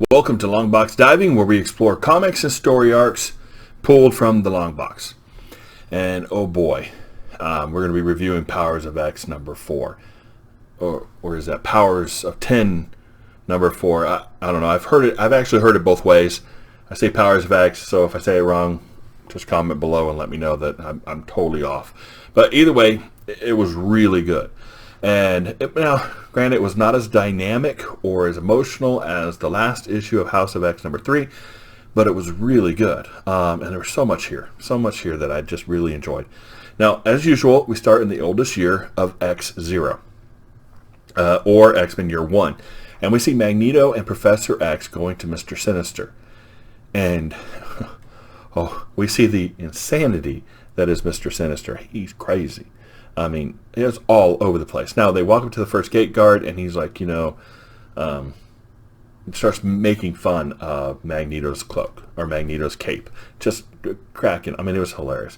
Welcome to Longbox Diving, where we explore comics and story arcs pulled from the long box. And oh boy, we're going to be reviewing Powers of X number 4. Or is that Powers of 10 number 4? I don't know. I've actually heard it both ways. I say Powers of X, so if I say it wrong, just comment below and let me know that I'm totally off. But either way, it was really good. And now, granted, it was not as dynamic or as emotional as the last issue of House of X number 3, but it was really good. And there was so much here that I just really enjoyed. Now, as usual, we start in the oldest year of X0, or X-Men Year 1. And we see Magneto and Professor X going to Mr. Sinister. And we see the insanity that is Mr. Sinister. He's crazy. I mean, it's all over the place. Now, they walk up to the first gate guard, and he's like, starts making fun of Magneto's cloak, or Magneto's cape. Just cracking. I mean, it was hilarious.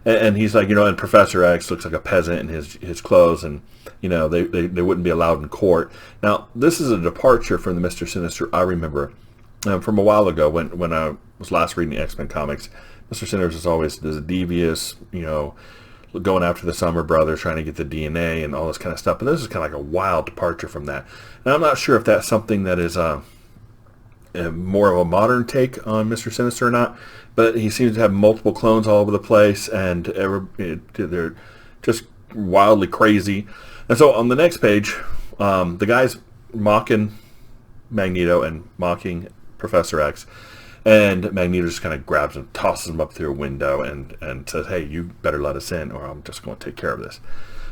And he's like, and Professor X looks like a peasant in his clothes, and, they wouldn't be allowed in court. Now, this is a departure from the Mr. Sinister I remember from a while ago when I was last reading the X-Men comics. Mr. Sinister is always this devious, going after the Summer Brothers, trying to get the DNA and all this kind of stuff. But this is kind of like a wild departure from that. And I'm not sure if that's something that is more of a modern take on Mr. Sinister or not. But he seems to have multiple clones all over the place, and they're just wildly crazy. And so on the next page, the guy's mocking Magneto and mocking Professor X. And Magneto just kind of grabs him, tosses him up through a window, and says, "Hey, you better let us in, or I'm just going to take care of this."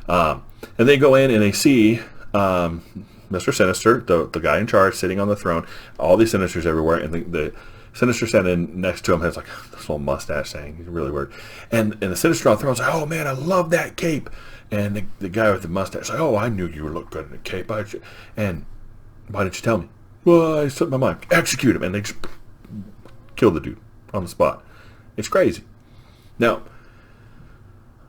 And they go in, and they see Mr. Sinister, the guy in charge, sitting on the throne. All these Sinisters everywhere, and the Sinister standing next to him has like this little mustache thing. He's really weird. And the Sinister on the throne's like, "Oh man, I love that cape." And the guy with the mustache is like, "Oh, I knew you would look good in a cape. And why didn't you tell me?" "Well, I slipped my mind." "Execute him," and they just kill the dude on the spot. It's crazy. Now,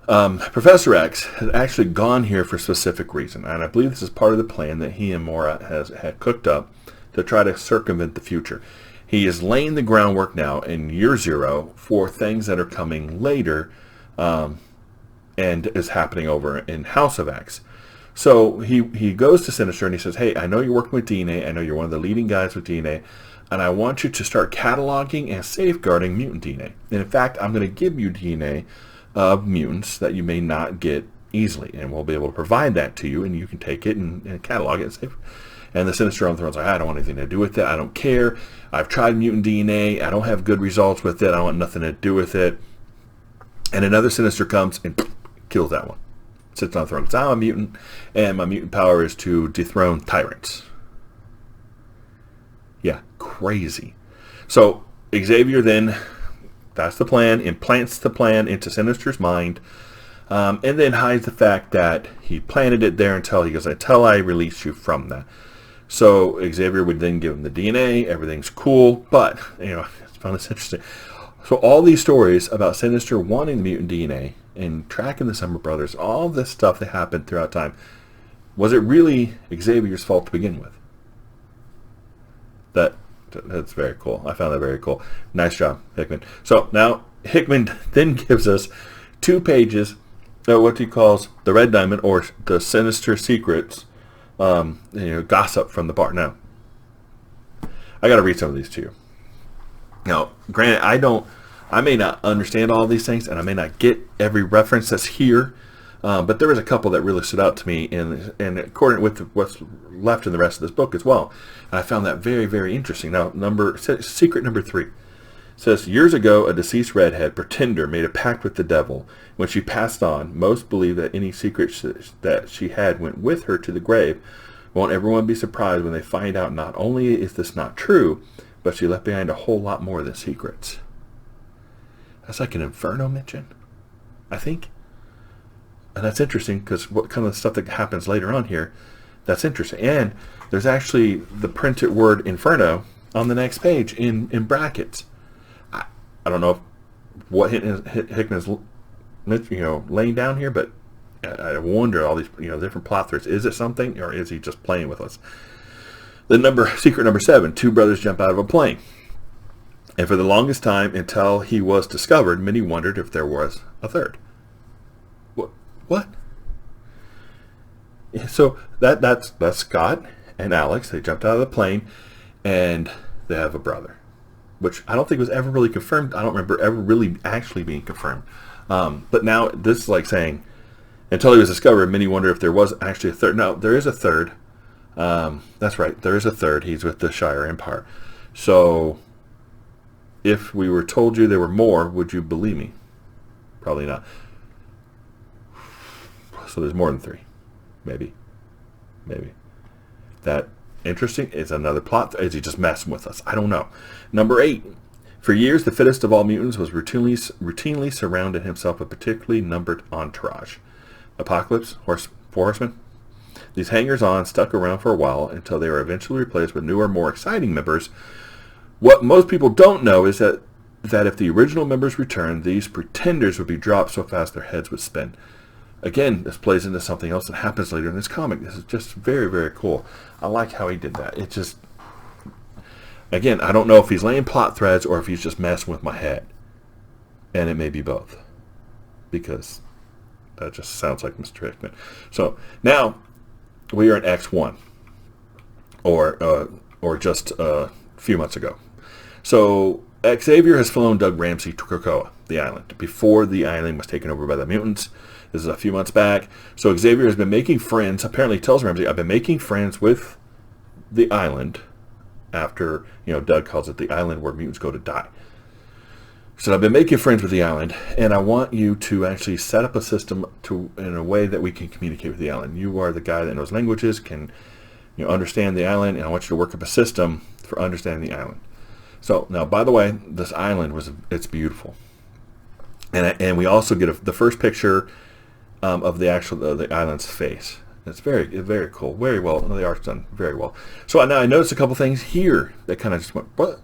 Professor X has actually gone here for a specific reason, and I believe this is part of the plan that he and Mora had cooked up to try to circumvent the future. He is laying the groundwork now in Year 0 for things that are coming later, and is happening over in House of X. So he goes to Sinister and he says, "Hey, I know you're working with DNA. I know you're one of the leading guys with DNA. And I want you to start cataloging and safeguarding mutant DNA. And in fact, I'm going to give you DNA of mutants that you may not get easily. And we'll be able to provide that to you, and you can take it and catalog it and save it." And the Sinister on the throne's like, "I don't want anything to do with it. I don't care. I've tried mutant DNA. I don't have good results with it. I want nothing to do with it." And another Sinister comes and kills that one. Sits on the throne. "I'm a mutant, and my mutant power is to dethrone tyrants." Yeah, crazy. So Xavier then, that's the plan, implants the plan into Sinister's mind, and then hides the fact that he planted it there until I release you from that. So Xavier would then give him the DNA, everything's cool, but, it's fun, it's interesting. So all these stories about Sinister wanting the mutant DNA and tracking the Summer Brothers, all this stuff that happened throughout time, was it really Xavier's fault to begin with? That's very cool. I found that very cool. Nice job, Hickman. So now Hickman then gives us 2 pages of what he calls the Red Diamond, or the Sinister Secrets, gossip from the bar. Now, I got to read some of these to you. Now, granted, I may not understand all these things, and I may not get every reference that's here, but there was a couple that really stood out to me, and according with what's left in the rest of this book as well. And I found that very, very interesting. Now, secret number 3 says, "Years ago, a deceased redhead pretender made a pact with the devil. When she passed on, most believe that any secrets that she had went with her to the grave. Won't everyone be surprised when they find out not only is this not true, but she left behind a whole lot more than secrets." That's like an Inferno mention, I think. And that's interesting, because what kind of stuff that happens later on here, that's interesting. And there's actually the printed word Inferno on the next page in brackets. I don't know what Hickman's laying down here, but I wonder all these different plot threads. Is it something, or is he just playing with us? Secret number 7, 2 brothers jump out of a plane. And for the longest time, until he was discovered, many wondered if there was a third. What? So that's Scott and Alex. They jumped out of the plane, and they have a brother, which I don't think was ever really confirmed. I don't remember ever really actually being confirmed. But now this is like saying, until he was discovered, many wonder if there was actually a third. No, there is a third. That's right. There is a third. He's with the Shire Empire. So if we were told you there were more, would you believe me? Probably not. So there's more than 3. Maybe. That interesting is another plot. Is he just messing with us? I don't know. Number 8. For years, the fittest of all mutants was routinely surrounded himself with particularly numbered entourage. Apocalypse, four horsemen. These hangers-on stuck around for a while until they were eventually replaced with newer, more exciting members. What most people don't know is that if the original members returned, these pretenders would be dropped so fast their heads would spin. Again, this plays into something else that happens later in this comic. This is just very, very cool. I like how he did that. It just, again, I don't know if he's laying plot threads or if he's just messing with my head. And it may be both. Because that just sounds like Mr. Hickman. So now we are in X1. Or just a few months ago. So Xavier has flown Doug Ramsey to Krakoa, the island, before the island was taken over by the mutants. This is a few months back. So Xavier has been making friends. Apparently he tells Ramsey, I've been making friends with the island after, Doug calls it the island where mutants go to die. So I've been making friends with the island, and I want you to actually set up a system in a way that we can communicate with the island. You are the guy that knows languages, can understand the island, and I want you to work up a system for understanding the island. So now, by the way, this island it's beautiful, and we also get the first picture of the island's face. It's very, very cool, very well. The art's done very well. So now I noticed a couple things here that kind of just went, what?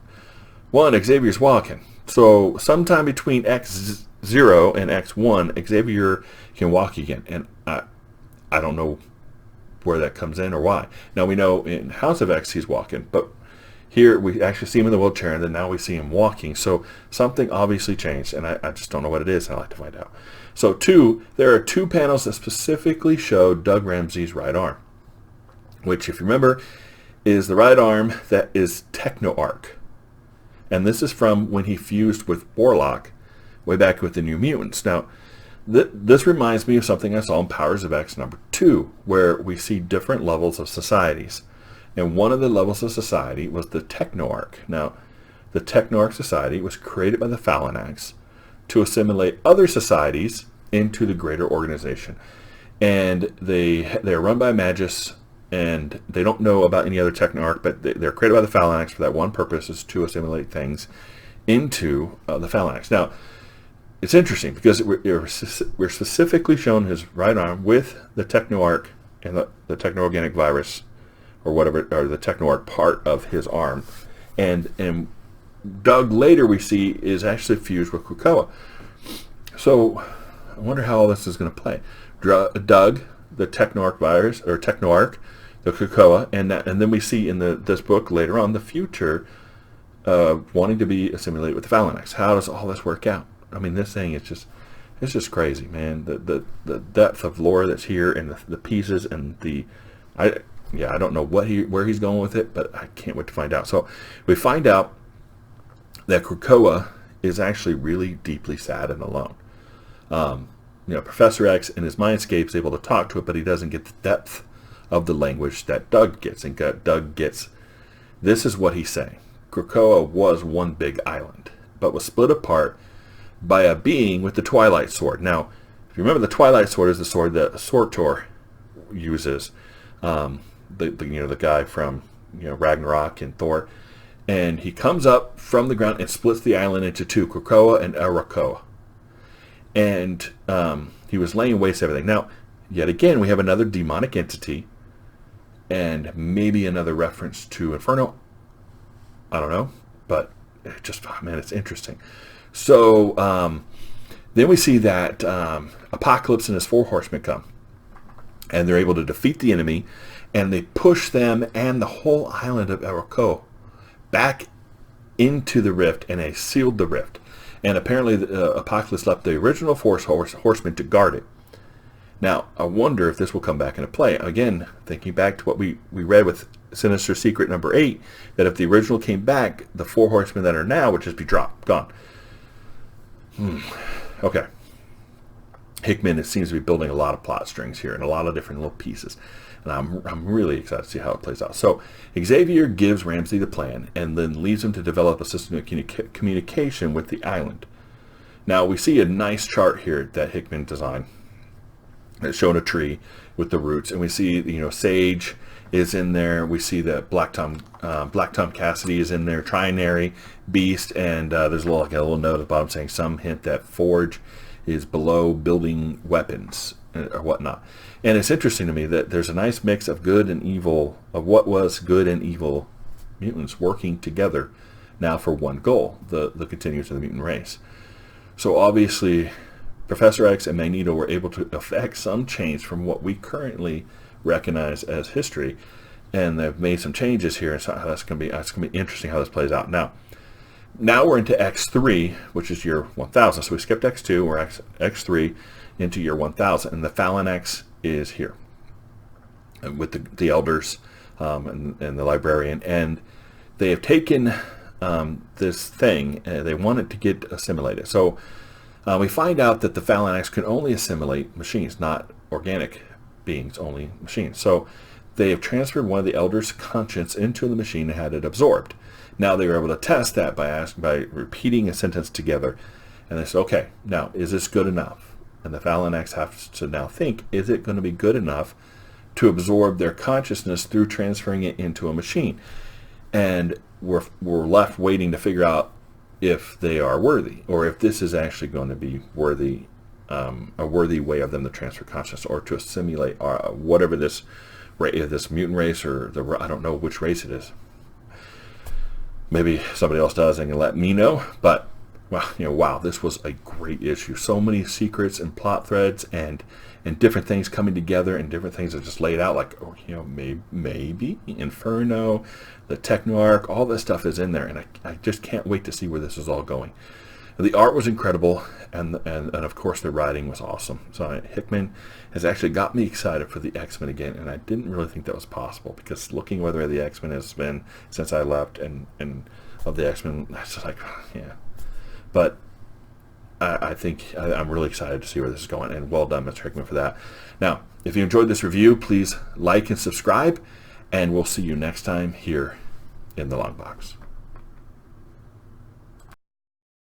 One, Xavier's walking. So sometime between X0 and X1, Xavier can walk again, and I don't know where that comes in or why. Now we know in House of X he's walking, but here we actually see him in the wheelchair, and then now we see him walking. So something obviously changed, and I just don't know what it is, and I'd like to find out. So 2, there are 2 panels that specifically show Doug Ramsey's right arm, which, if you remember, is the right arm that is TechnoArc. And this is from when he fused with Warlock way back with the New Mutants. Now, this reminds me of something I saw in Powers of X number 2, where we see different levels of societies. And one of the levels of society was the TechnoArc. Now, the TechnoArc society was created by the Phalanx to assimilate other societies into the greater organization. And they're run by Magus, and they don't know about any other TechnoArc, but they're created by the Phalanx for that one purpose, is to assimilate things into the Phalanx. Now, it's interesting because we're specifically shown his right arm with the TechnoArc and the techno-organic virus, or whatever, or the TechnoArc part of his arm. And Doug later we see is actually fused with Krakoa. So I wonder how all this is going to play. Doug, the TechnoArc virus, or TechnoArc, the Krakoa, and then we see in this book later on the future wanting to be assimilated with the Phalanx. How does all this work out? I mean, this thing is just crazy, man. The depth of lore that's here, and the pieces, and I don't know where he's going with it, but I can't wait to find out. So we find out that Krakoa is actually really deeply sad and alone. Professor X in his mindscape is able to talk to it, but he doesn't get the depth of the language that Doug gets. And Doug gets, this is what he's saying. Krakoa was one big island, but was split apart by a being with the Twilight Sword. Now, if you remember, the Twilight Sword is the sword that Sortor uses. The guy from Ragnarok and Thor, and he comes up from the ground and splits the island into 2, Krakoa and Arakoa. And he was laying waste to everything. Now, yet again, we have another demonic entity, and maybe another reference to Inferno. I don't know, but it's interesting. So then we see that Apocalypse and his 4 horsemen come, and they're able to defeat the enemy. and they push them and the whole island of Elrico back into the rift, and they sealed the rift. And apparently Apocalypse left the original horsemen to guard it. Now, I wonder if this will come back into play. Again, thinking back to what we read with Sinister Secret number 8, that if the original came back, the 4 horsemen that are now would just be dropped, gone. Okay. Hickman, it seems to be building a lot of plot strings here and a lot of different little pieces. And I'm really excited to see how it plays out. So Xavier gives Ramsey the plan and then leaves him to develop a system of communication with the island. Now we see a nice chart here that Hickman designed. It's showing a tree with the roots, and we see, Sage is in there. We see that Black Tom Cassidy is in there, Trinary, Beast, and there's a little note at the bottom saying some hint that Forge is below building weapons or whatnot. And it's interesting to me that there's a nice mix of good and evil, of what was good and evil mutants working together now for one goal, the continuance of the mutant race. So obviously Professor X and Magneto were able to effect some change from what we currently recognize as history, and they've made some changes here, and so that's going to be interesting how this plays out. Now we're into X3, which is year 1000. So we skipped X2, we're X3 into year 1000, and the Phalanx is here, and with the elders and the librarian, and they have taken this thing, they want it to get assimilated. So we find out that the Phalanx can only assimilate machines, not organic beings, only machines. So they have transferred one of the elders' conscience into the machine and had it absorbed. Now they were able to test that by repeating a sentence together, and they said, okay, now is this good enough? And the Phalanx have to now think, is it going to be good enough to absorb their consciousness through transferring it into a machine? And we're left waiting to figure out if they are worthy, or if this is actually going to be worthy, a worthy way of them to transfer consciousness or to assimilate whatever this mutant race, or I don't know which race it is. Maybe somebody else does and can let me know. But wow, this was a great issue. So many secrets and plot threads and different things coming together, and different things are just laid out, like maybe Inferno, the Techno Arc, all this stuff is in there, and I just can't wait to see where this is all going. The art was incredible, and of course the writing was awesome. So Hickman has actually got me excited for the X-Men again, and I didn't really think that was possible, because looking where the X-Men has been since I left and of the X-Men, that's just like, yeah. But I think I'm really excited to see where this is going, and well done, Mr. Hickman, for that. Now, if you enjoyed this review, please like and subscribe, and we'll see you next time here in the Long Box.